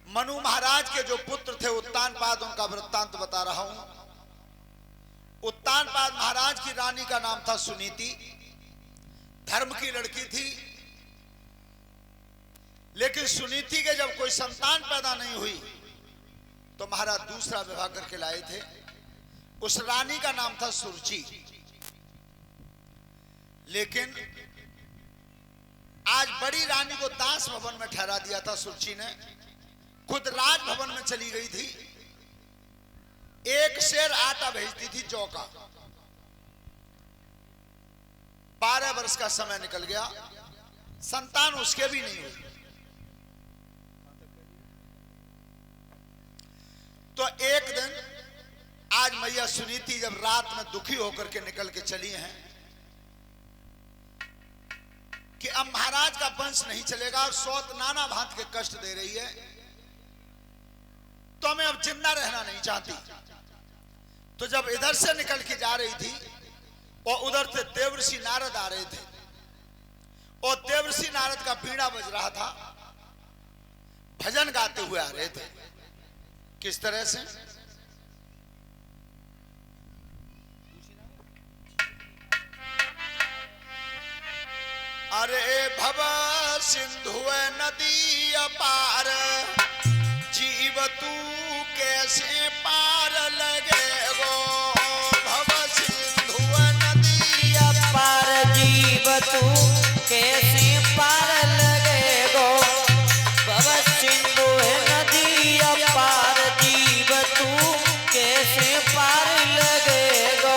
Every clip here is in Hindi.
मनु महाराज के जो पुत्र थे उत्तानपाद, उनका वृत्तांत बता रहा हूं। उत्तानपाद महाराज की रानी का नाम था सुनीति। धर्म की लड़की थी, लेकिन सुनीति के जब कोई संतान पैदा नहीं हुई तो महाराज दूसरा विवाह करके लाए थे। उस रानी का नाम था सुरुचि। लेकिन आज बड़ी रानी को दास भवन में ठहरा दिया था सुरुचि ने, खुद राजभवन में चली गई थी। एक शेर आटा भेजती थी जौ का। 12 वर्ष का समय निकल गया, संतान उसके भी नहीं हुई। तो एक दिन आज मैया सुनीति जब रात में दुखी होकर के निकल के चली हैं कि अब महाराज का वंश नहीं चलेगा और सौत नाना भांत के कष्ट दे रही है, तो मैं अब जिंदा रहना नहीं चाहती। तो जब इधर से निकल के जा रही थी और उधर से देवर्षि नारद आ रहे थे और देवर्षि नारद का बीड़ा बज रहा था, भजन गाते हुए आ रहे थे। किस तरह से? अरे भव सिंधु नदी अपार, जीव तू कैसे पार लगे गो। भव सिंधु नदी अपार, जीव तू कैसे पार लगे गो। भव सिंधु नदी अपार, जीव तू कैसे पार लगे गो।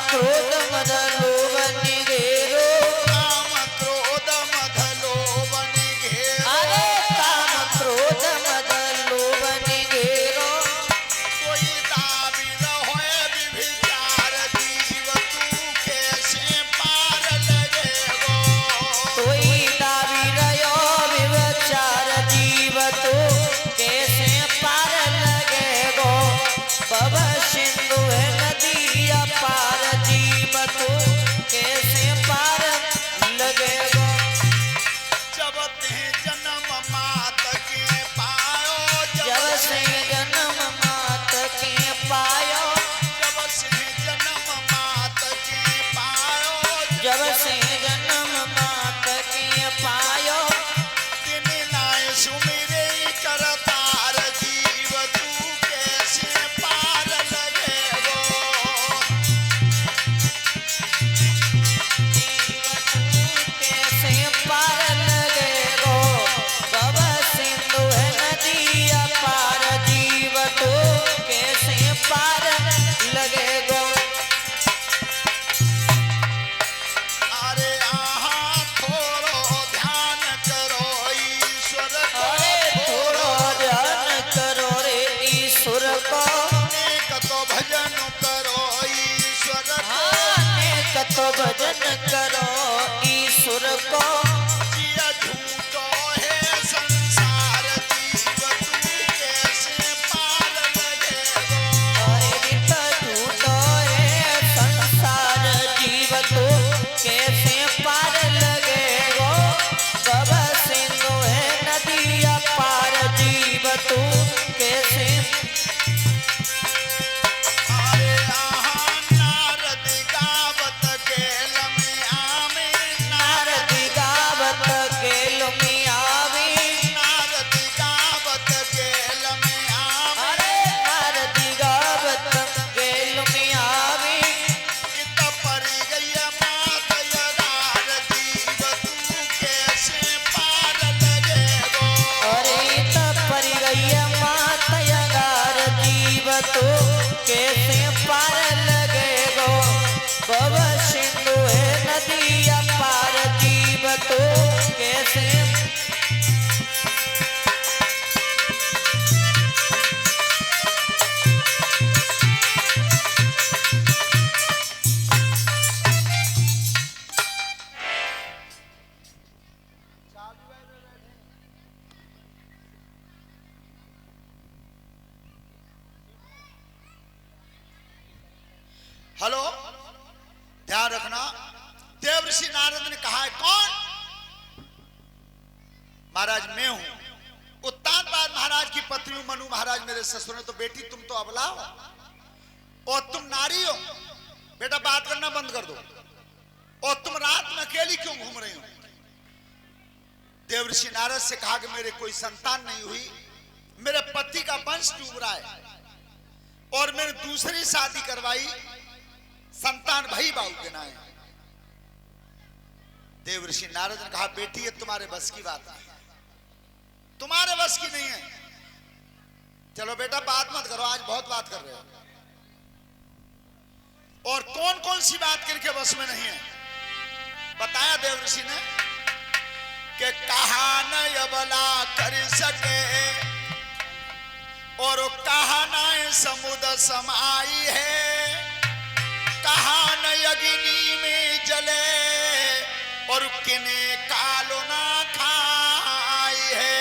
क्रोध मद लोभ निगेरो, काम क्रोध मद लोभ निगेरो। अरे काम क्रोध मद लोभ निगेरो। कोई दाबी रहोए विभिचार, जीव तू कैसे पार लगे गो। कोई दाबी रहो विचार, जीव तू कैसे पार लगे गो। भव सिंधु नदी अपार, जीव तू कैसे पार लगे गो। जब ते जन्म मात के पायो, जब से जन्म मात के पायो, जब से जन्म मात के पायो, जब से जन्म मात के पायो। दिन नाय सुमिरे करतार, जीव तू कैसे पार लगे गो। कैसे पार लगे गो। भव सिंधु नदी अपार, जीव तू कैसे पार लगे गो। अरे आहा थोड़ो ध्यान करो ईश्वर को। अरे थोड़ो ध्यान करो रे ईश्वर को। अनेक तो भजन करो ईश्वर को। अनेक तो भजन करो ईश्वर को। जिया झूठो है संसार, जीव तू कैसे पार लगे गो। अरे नित्य झूठो है संसार, जीव तू कैसे पार लगे गो। भव सिंधु नदी अपार, जीव तू कैसे। अरे आहा नारद गावत गेल में आमे, नारद गा कैसे हेलो, ध्यान रखना। देवर्षि नारद ने कहा है कौन? महाराज मैं हूं। उत्तानपाद महाराज की पत्नी हूं, मनु महाराज मेरे ससुर ने। तो बेटी तुम तो अबला हो और तुम नारी हो, बेटा बात करना बंद कर दो। और तुम रात में अकेली क्यों घूम रही हो? देवर्षि नारद से कहा कि मेरे कोई संतान नहीं हुई, मेरे पति का वंश डूब रहा है और मैंने दूसरी शादी करवाई, संतान भाई बाबू के नाम। देवर्षि नारद ने कहा बेटी ये तुम्हारे बस की बात नहीं है, तुम्हारे बस की नहीं है। चलो बेटा बात मत करो, आज बहुत बात कर रहे हो। और कौन कौन सी बात करके बस में नहीं है बताया देवर्षि ने कि कहा न अबला कर सके और कहा न समुद्र समाई है, कहा न अग्नि में जले और किने कालो ना खाई है।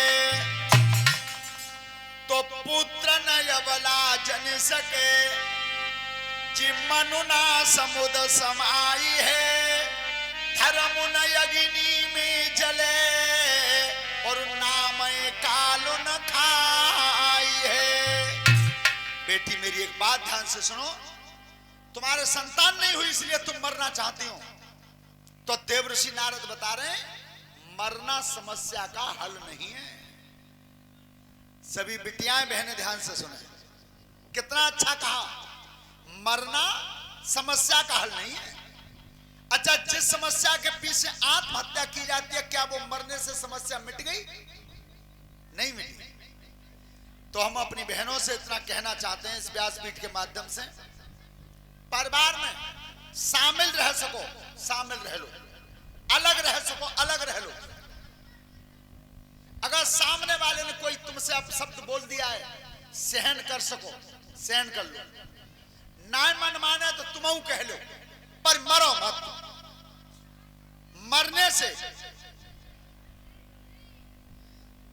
तो पुत्र न अबला जन सके जी मनु ना समुद्र समाई है, धर्म न अग्नि में जले और नाम कालो न खाई है। बेटी मेरी एक बात ध्यान से सुनो, तुम्हारे संतान नहीं हुई इसलिए तुम मरना चाहती हो। तो देवर्षि नारद बता रहे हैं मरना समस्या का हल नहीं है। सभी बिटियाएं बहनें ध्यान से सुने, कितना अच्छा कहा, मरना समस्या का हल नहीं है। अच्छा, जिस समस्या के पीछे आत्महत्या की जाती है क्या वो मरने से समस्या मिट गई? नहीं मिटी। तो हम अपनी बहनों से इतना कहना चाहते हैं इस व्यासपीठ के माध्यम से, परिवार में शामिल रह सको शामिल रह लो, अलग रह सको अलग रह लो। अगर सामने वाले ने कोई तुमसे अपशब्द बोल दिया है सहन कर सको सहन कर लो, ना मन माने तो तुम कह लो, पर मरो मत। मरने से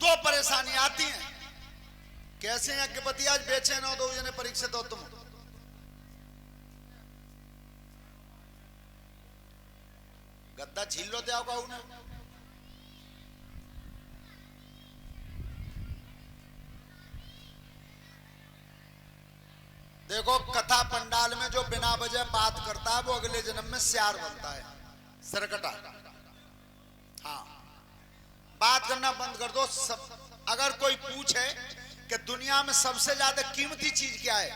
दो परेशानी आती हैं। कैसे हैं कि पति आज बेचैन हो, दो जने परीक्षित हो तुम। गद्दा छील लो त्याग उन्हें। देखो कथा पंडाल में जो बिना वजह बात करता है वो अगले जन्म में सियार बनता है, सरकटा। हाँ, बात करना बंद कर दो। अगर कोई पूछे कि दुनिया में सबसे ज्यादा कीमती चीज क्या है,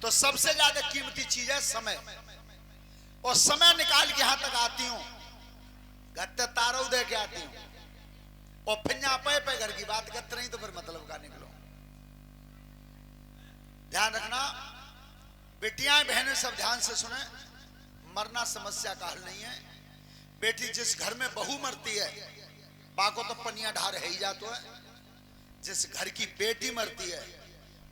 तो सबसे ज्यादा कीमती चीज है समय। और समय निकाल के यहां तक आती हूं, गत्ते तारो दे के आती हूं, और फिर यहाँ पे घर की बात करते नहीं तो फिर मतलब का निकलो। ध्यान रखना बेटियां बहनें सब ध्यान से सुने, मरना समस्या का हल नहीं है। बेटी जिस घर में बहू मरती है बाको तो पनिया ढार है ही जातो है। जिस घर की बेटी मरती है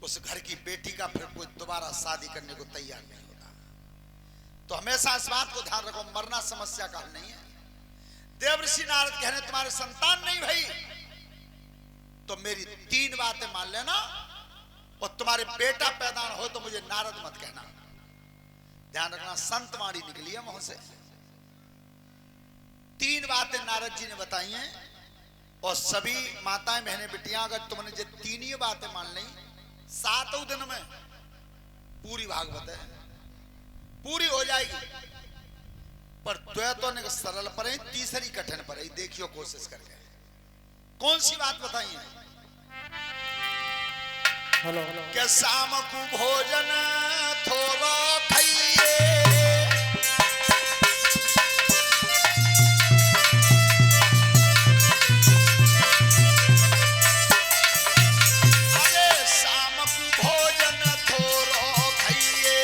उस घर की बेटी का फिर कोई दोबारा शादी करने को तैयार नहीं होता। तो हमेशा इस बात को ध्यान रखो, मरना समस्या का हल नहीं है। देवर्षि नारद कहने तुम्हारे संतान नहीं भाई तो मेरी तीन बातें मान लेना, और तुम्हारे बेटा पैदा हो तो मुझे नारद मत कहना। ध्यान रखना, संत वाणी निकली है मुंह से। तीन बातें नारद जी ने बताई हैं, और सभी माताएं बहनें बिटियां अगर तुमने ये तीन ही बातें मान ली 7 दिन में पूरी भागवत है पूरी हो जाएगी। पर द्वैतों ने सरल पर तीसरी कठिन पर देखियो कोशिश करके। कौन सी बात बताई है? हेलो क्या शाम को भोजन थोड़ा खाइए, अरे शाम को भोजन थोड़ा खाइए,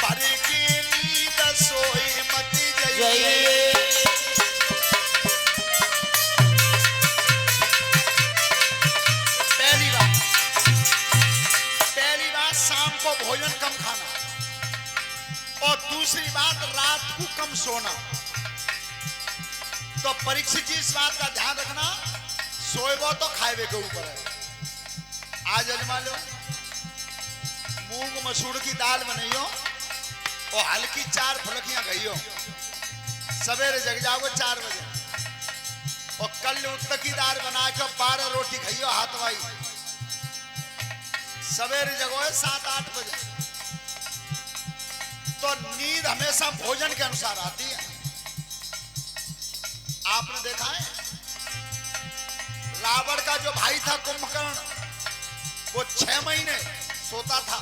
पर की नींद सोई मत जाइए। बात रात को कम सोना। तो परीक्षित जी इस बात का ध्यान रखना, सोएबो तो खाएबे के ऊपर है। आज अजमा लो, मूंग मसूर की दाल बनाइयो और हल्की 4 फुलकियां खाइयो, सवेरे जग जाओगे 4 बजे। और कल उत्तर की दाल बना के 12 रोटी खाइयो हाथवाई, सवेरे जगोगे 7-8 बजे। तो नींद हमेशा भोजन के अनुसार आती है। आपने देखा है रावण का जो भाई था कुंभकर्ण, वो 6 महीने सोता था।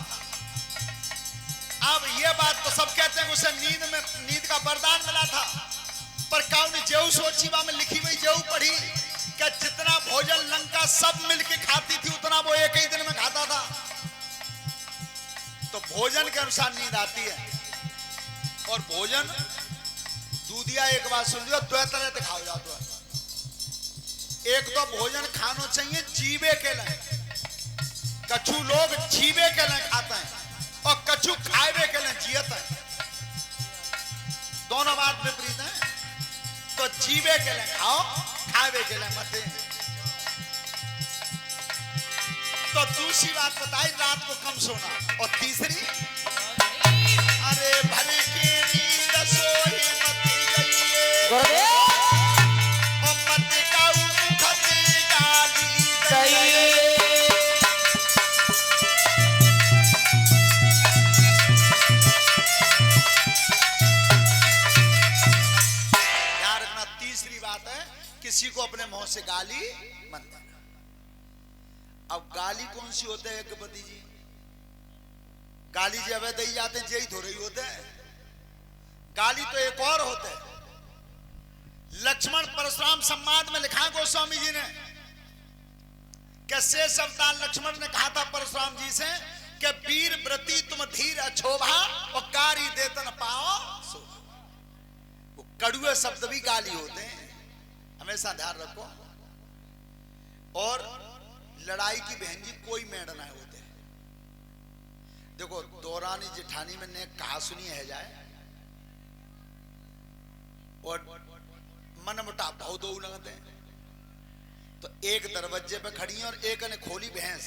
अब ये बात तो सब कहते हैं उसे नींद का वरदान मिला था, पर कौन जेऊ सोचीबा में लिखी हुई जेऊ पढ़ी कि जितना भोजन लंका सब मिलके खाती थी उतना वो एक ही दिन में खाता था। तो भोजन के अनुसार नींद आती है। और भोजन दूधिया एक बात सुन लियो, 2 तरह से खाओ जाता है। एक तो भोजन खाना चाहिए जीवे के लिए, कछु लोग जीवे के लिए खाते हैं और कछु खाएबे के लिए जियत है, दोनों बात विपरीत है। तो जीवे के लिए खाओ, खाएबे के लिए मत। तो दूसरी बात बताई रात को कम सोना, और तीसरी अरे भरे के नींद सोए मत गई और मत काऊ मुखते गाली दई। यार रखना, तीसरी बात है किसी को अपने मुंह से गाली मत देना। अब गाली कौन सी होते है गपति जी? गाली जब दे जाते हैं यही थोड़े ही होते हैं। गाली तो एक और होते है। लक्ष्मण परशुराम संवाद में लिखा गोस्वामी जी ने, कैसे शब्द लक्ष्मण ने कहा था परशुराम जी से कि वीर व्रती तुम धीर अछोभा और कारी देतन पाओ शोभा। वो कड़ुए शब्द भी गाली होते हैं, हमेशा ध्यान रखो। और लड़ाई की बहन जी कोई मेड़ ना होते। देखो दौरानी जेठानी में ने कहा सुनी है जाए, और मन मुटा बहुत दो लगते हैं। तो एक दरवाजे पे खड़ी है और एक ने खोली भैंस,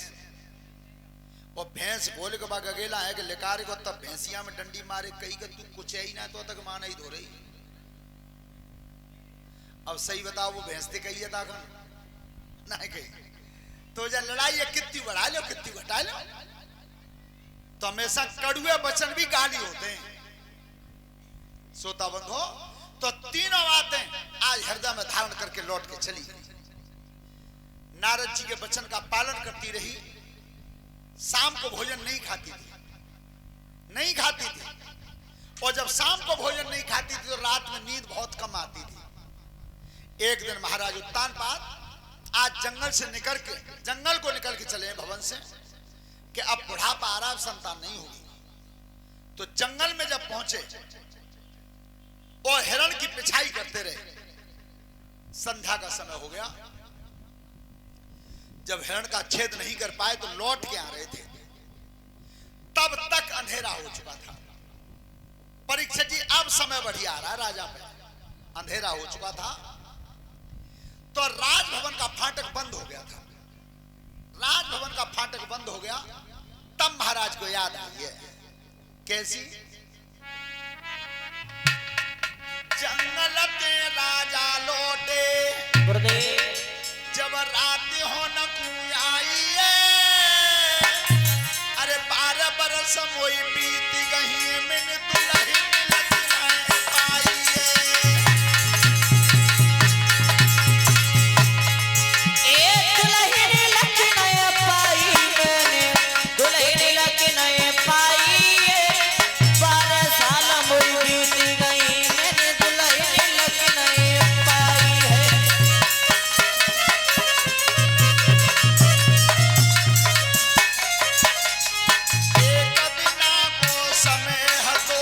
और भैंस बोले के बाद अकेला है कि लेकार को तब भैंसिया में डंडी मारे, कही कि तू कुछ है ही ना, तो तक माना ही धो रही। अब सही बताओ वो भैंस थे कही था ना कही। तो जब लड़ाई है कितनी बढ़ा लो कितनी घटा लो, तो हमेशा कड़ुए वचन भी गाली होते हैं। सोता बंद हो तो तीनों बातें आज हृदय में धारण करके लौट के चली। नारद जी के वचन का पालन करती रही। शाम को भोजन नहीं खाती थी, और जब शाम को भोजन नहीं खाती थी तो रात में नींद बहुत कम आती थी। एक दिन महाराज उत्तानपाद आज जंगल को निकल के चले भवन से कि अब बुढ़ापा आ रहा, संतान नहीं होगी। तो जंगल में जब पहुंचे और हिरण की पिछाई करते रहे, संध्या का समय हो गया। जब हिरण का छेद नहीं कर पाए तो लौट के आ रहे थे, तब तक अंधेरा हो चुका था। परीक्षित जी अब समय बढ़िया आ रहा है राजा पे, अंधेरा हो चुका था। तो राजभवन का फाटक बंद हो गया था। राजभवन का फाटक बंद हो गया, तब महाराज को याद आई है कैसी? जंगल के राजा लौटे जब रात हो न आई है, अरे 12 बरस मोई बीत गई मैंने दुल्हन लग पाई है। समय हतो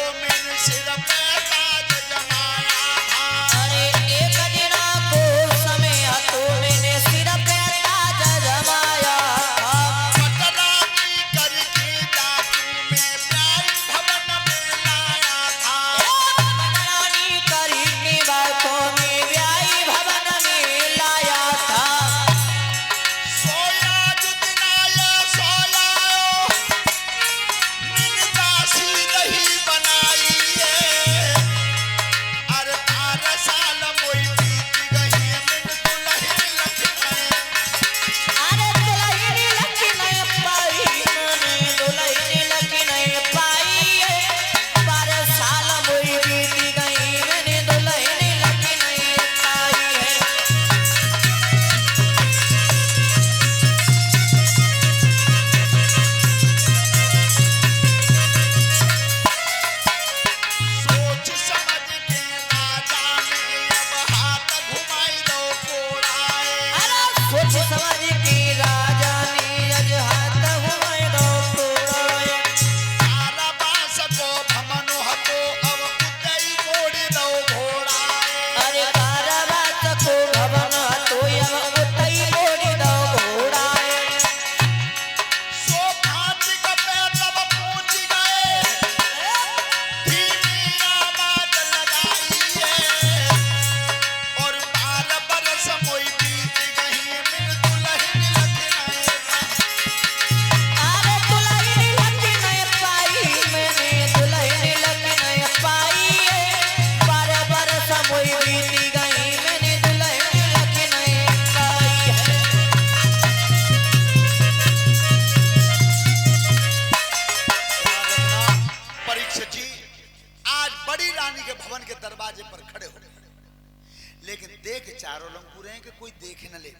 लेकिन देख चारों लंकू रहे कि कोई देखे न ले।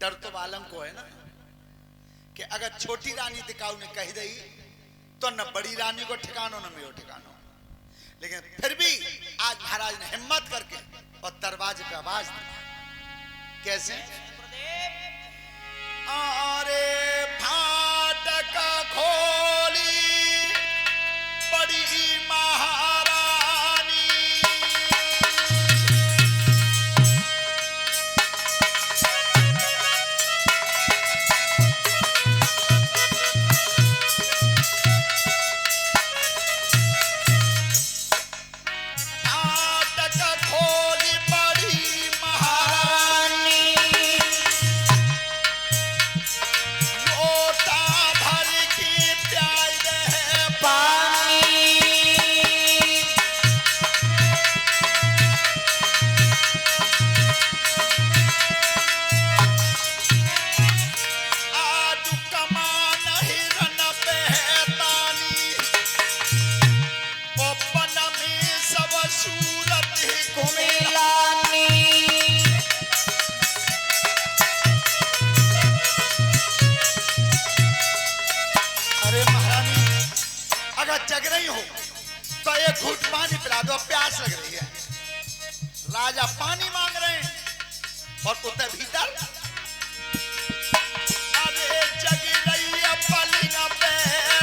डर तो बालम को है ना कि अगर छोटी रानी टिकाऊ ने कह दी तो न बड़ी रानी को ठिकानो न मेरो ठिकानो। लेकिन फिर भी आज महाराज ने हिम्मत करके और दरवाजे पे आवाज दी। कैसे? अरे फाटक खोली बड़ी महारानी, जग रही हो तो एक घूंट पानी पिला दो, प्यास लग रही है। राजा पानी मांग रहे हैं और उधर भीतर अरे जग रही है पलिंग पे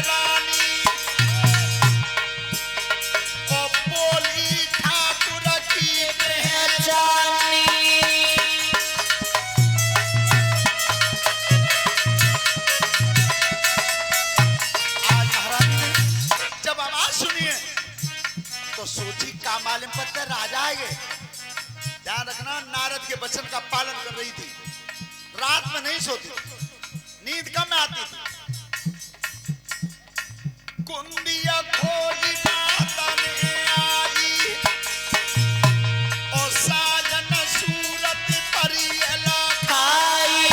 रानी, ओ बोली ठाकुर की पहचानी। सुनिए तो सोची का मालूम पत्ते राजा आएंगे। ध्यान रखना, नारद के वचन का पालन कर रही थी। रात में नहीं सोती, नींद कम आती थी। कुंडिया खोली माता ने आई और साजन सूरत परियला खाई।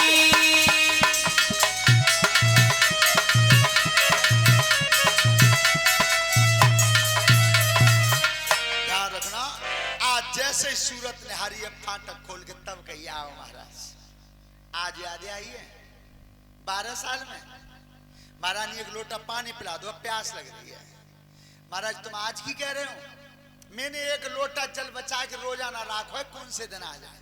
जैसे सूरत निहारी है फाटक खोल के तब कही आओ महाराज। आज याद आई है 12 साल में। महारानी एक लोटा पानी पिला दो, प्यास लग रही है। महाराज तुम आज की कह रहे हो? मैंने एक लोटा जल बचा के रोजाना राखो है, कौन से दिन आ जाए।